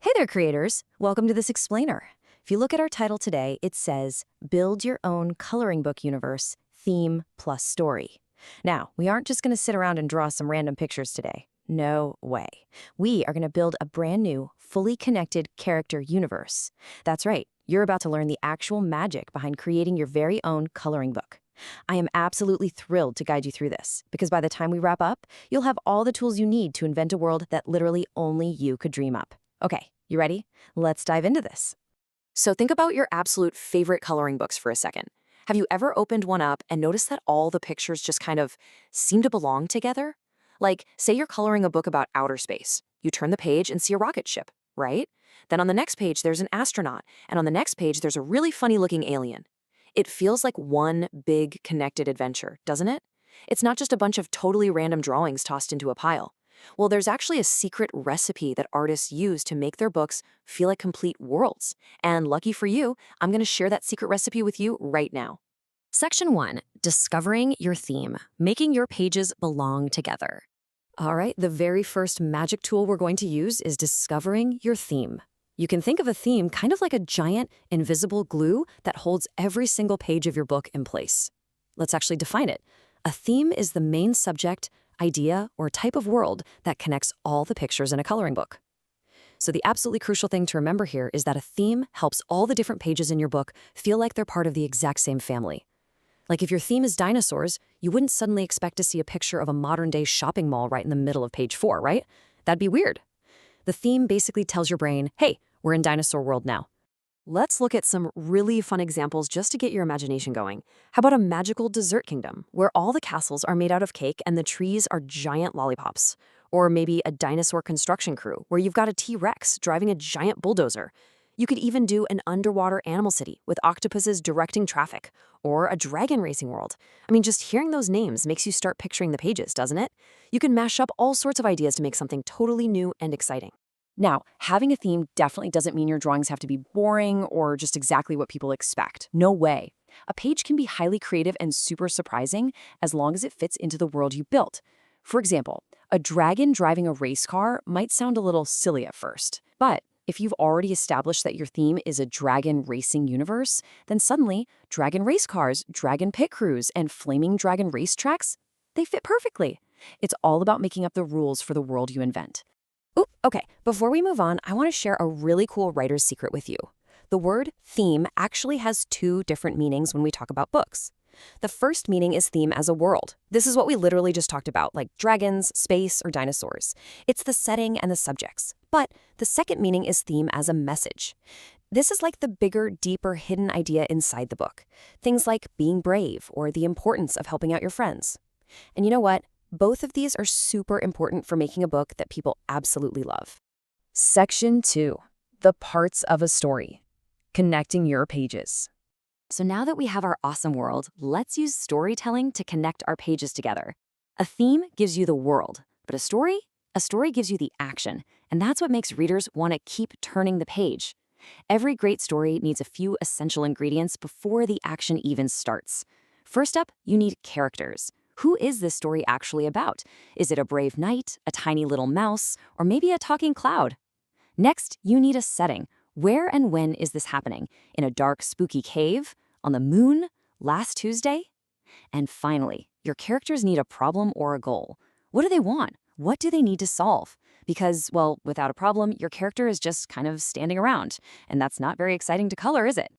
Hey there, creators! Welcome to this explainer. If you look at our title today, it says, Build Your Own Coloring Book Universe, Theme plus Story. Now, we aren't just going to sit around and draw some random pictures today. No way. We are going to build a brand new, fully connected character universe. That's right, you're about to learn the actual magic behind creating your very own coloring book. I am absolutely thrilled to guide you through this, because by the time we wrap up, you'll have all the tools you need to invent a world that literally only you could dream up. Okay, you ready? Let's dive into this. So think about your absolute favorite coloring books for a second. Have you ever opened one up and noticed that all the pictures just kind of seem to belong together? Like, say you're coloring a book about outer space. You turn the page and see a rocket ship, right? Then on the next page, there's an astronaut, and on the next page, there's a really funny-looking alien. It feels like one big connected adventure, doesn't it? It's not just a bunch of totally random drawings tossed into a pile. Well, there's actually a secret recipe that artists use to make their books feel like complete worlds. And lucky for you, I'm going to share that secret recipe with you right now. Section 1, Discovering Your Theme, Making Your Pages Belong Together. All right, the very first magic tool we're going to use is discovering your theme. You can think of a theme kind of like a giant, invisible glue that holds every single page of your book in place. Let's actually define it. A theme is the main subject, idea, or type of world that connects all the pictures in a coloring book. So the absolutely crucial thing to remember here is that a theme helps all the different pages in your book feel like they're part of the exact same family. Like if your theme is dinosaurs, you wouldn't suddenly expect to see a picture of a modern-day shopping mall right in the middle of page 4, right? That'd be weird. The theme basically tells your brain, hey, we're in dinosaur world now. Let's look at some really fun examples just to get your imagination going. How about a magical dessert kingdom, where all the castles are made out of cake and the trees are giant lollipops? Or maybe a dinosaur construction crew, where you've got a T-Rex driving a giant bulldozer. You could even do an underwater animal city with octopuses directing traffic, or a dragon racing world. I mean, just hearing those names makes you start picturing the pages, doesn't it? You can mash up all sorts of ideas to make something totally new and exciting. Now, having a theme definitely doesn't mean your drawings have to be boring or just exactly what people expect. No way. A page can be highly creative and super surprising as long as it fits into the world you built. For example, a dragon driving a race car might sound a little silly at first, but if you've already established that your theme is a dragon racing universe, then suddenly dragon race cars, dragon pit crews, and flaming dragon racetracks, they fit perfectly. It's all about making up the rules for the world you invent. Okay, before we move on, I want to share a really cool writer's secret with you. The word theme actually has two different meanings when we talk about books. The first meaning is theme as a world. This is what we literally just talked about, like dragons, space, or dinosaurs. It's the setting and the subjects. But the second meaning is theme as a message. This is like the bigger, deeper, hidden idea inside the book. Things like being brave or the importance of helping out your friends. And you know what? Both of these are super important for making a book that people absolutely love. Section 2, The Parts of a Story, Connecting Your Pages. So now that we have our awesome world, let's use storytelling to connect our pages together. A theme gives you the world, but a story gives you the action, and that's what makes readers want to keep turning the page. Every great story needs a few essential ingredients before the action even starts. First up, you need characters. Who is this story actually about? Is it a brave knight, a tiny little mouse, or maybe a talking cloud? Next, you need a setting. Where and when is this happening? In a dark, spooky cave? On the moon? Last Tuesday? And finally, your characters need a problem or a goal. What do they want? What do they need to solve? Because, well, without a problem, your character is just kind of standing around, and that's not very exciting to color, is it?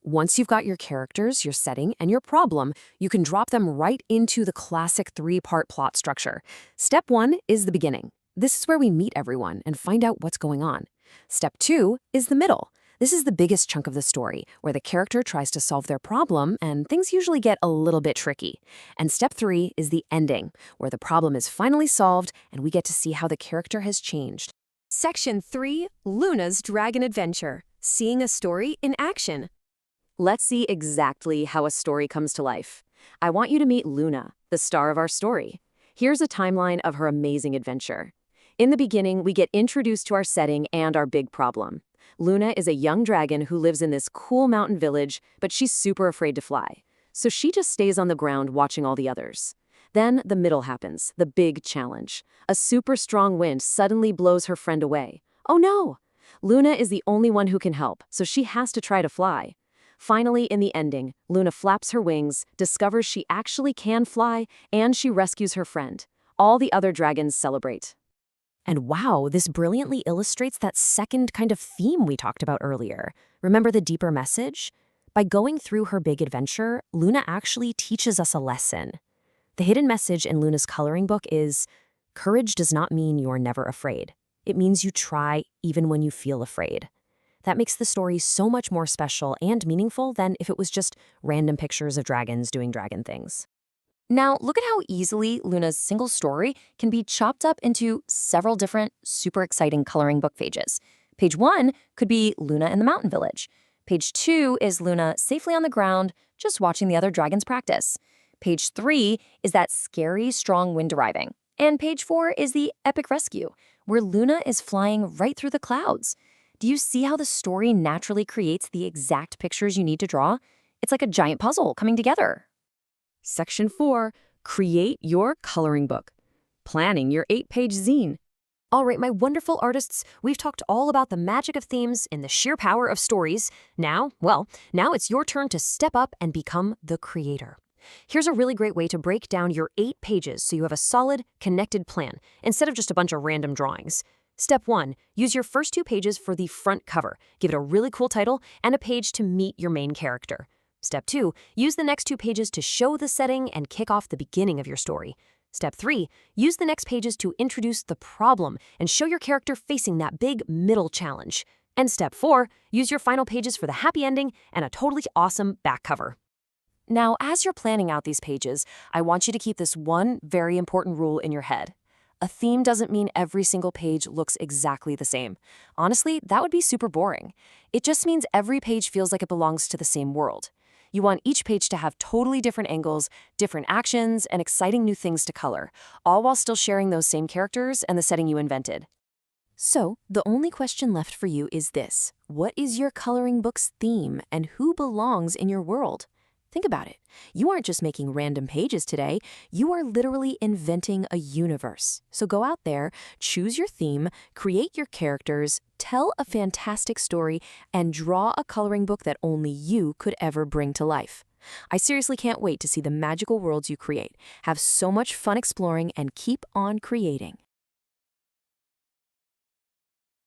Once you've got your characters, your setting, and your problem, you can drop them right into the classic three-part plot structure. Step 1 is the beginning. This is where we meet everyone and find out what's going on. Step 2 is the middle. This is the biggest chunk of the story, where the character tries to solve their problem and things usually get a little bit tricky. And step 3 is the ending, where the problem is finally solved and we get to see how the character has changed. Section 3, Luna's Dragon Adventure, Seeing a Story in Action. Let's see exactly how a story comes to life. I want you to meet Luna, the star of our story. Here's a timeline of her amazing adventure. In the beginning, we get introduced to our setting and our big problem. Luna is a young dragon who lives in this cool mountain village, but she's super afraid to fly. So she just stays on the ground watching all the others. Then the middle happens, the big challenge. A super strong wind suddenly blows her friend away. Oh no! Luna is the only one who can help, so she has to try to fly. Finally, in the ending, Luna flaps her wings, discovers she actually can fly, and she rescues her friend. All the other dragons celebrate. And wow, this brilliantly illustrates that second kind of theme we talked about earlier. Remember the deeper message? By going through her big adventure, Luna actually teaches us a lesson. The hidden message in Luna's coloring book is, courage does not mean you're never afraid. It means you try even when you feel afraid. That makes the story so much more special and meaningful than if it was just random pictures of dragons doing dragon things. Now, look at how easily Luna's single story can be chopped up into several different, super exciting coloring book pages. Page 1 could be Luna in the mountain village. Page 2 is Luna safely on the ground, just watching the other dragons practice. Page 3 is that scary, strong wind arriving. And page 4 is the epic rescue, where Luna is flying right through the clouds. Do you see how the story naturally creates the exact pictures you need to draw? It's like a giant puzzle coming together. Section 4. Create your coloring book. Planning your 8-page zine. All right, my wonderful artists, we've talked all about the magic of themes and the sheer power of stories. Now it's your turn to step up and become the creator. Here's a really great way to break down your 8 pages so you have a solid, connected plan, instead of just a bunch of random drawings. Step 1, use your first 2 pages for the front cover. Give it a really cool title and a page to meet your main character. Step 2, use the next 2 pages to show the setting and kick off the beginning of your story. Step 3, use the next pages to introduce the problem and show your character facing that big middle challenge. And step 4, use your final pages for the happy ending and a totally awesome back cover. Now, as you're planning out these pages, I want you to keep this one very important rule in your head. A theme doesn't mean every single page looks exactly the same. Honestly, that would be super boring. It just means every page feels like it belongs to the same world. You want each page to have totally different angles, different actions, and exciting new things to color, all while still sharing those same characters and the setting you invented. So, the only question left for you is this: what is your coloring book's theme, and who belongs in your world? Think about it. You aren't just making random pages today, you are literally inventing a universe. So go out there, choose your theme, create your characters, tell a fantastic story, and draw a coloring book that only you could ever bring to life. I seriously can't wait to see the magical worlds you create. Have so much fun exploring and keep on creating.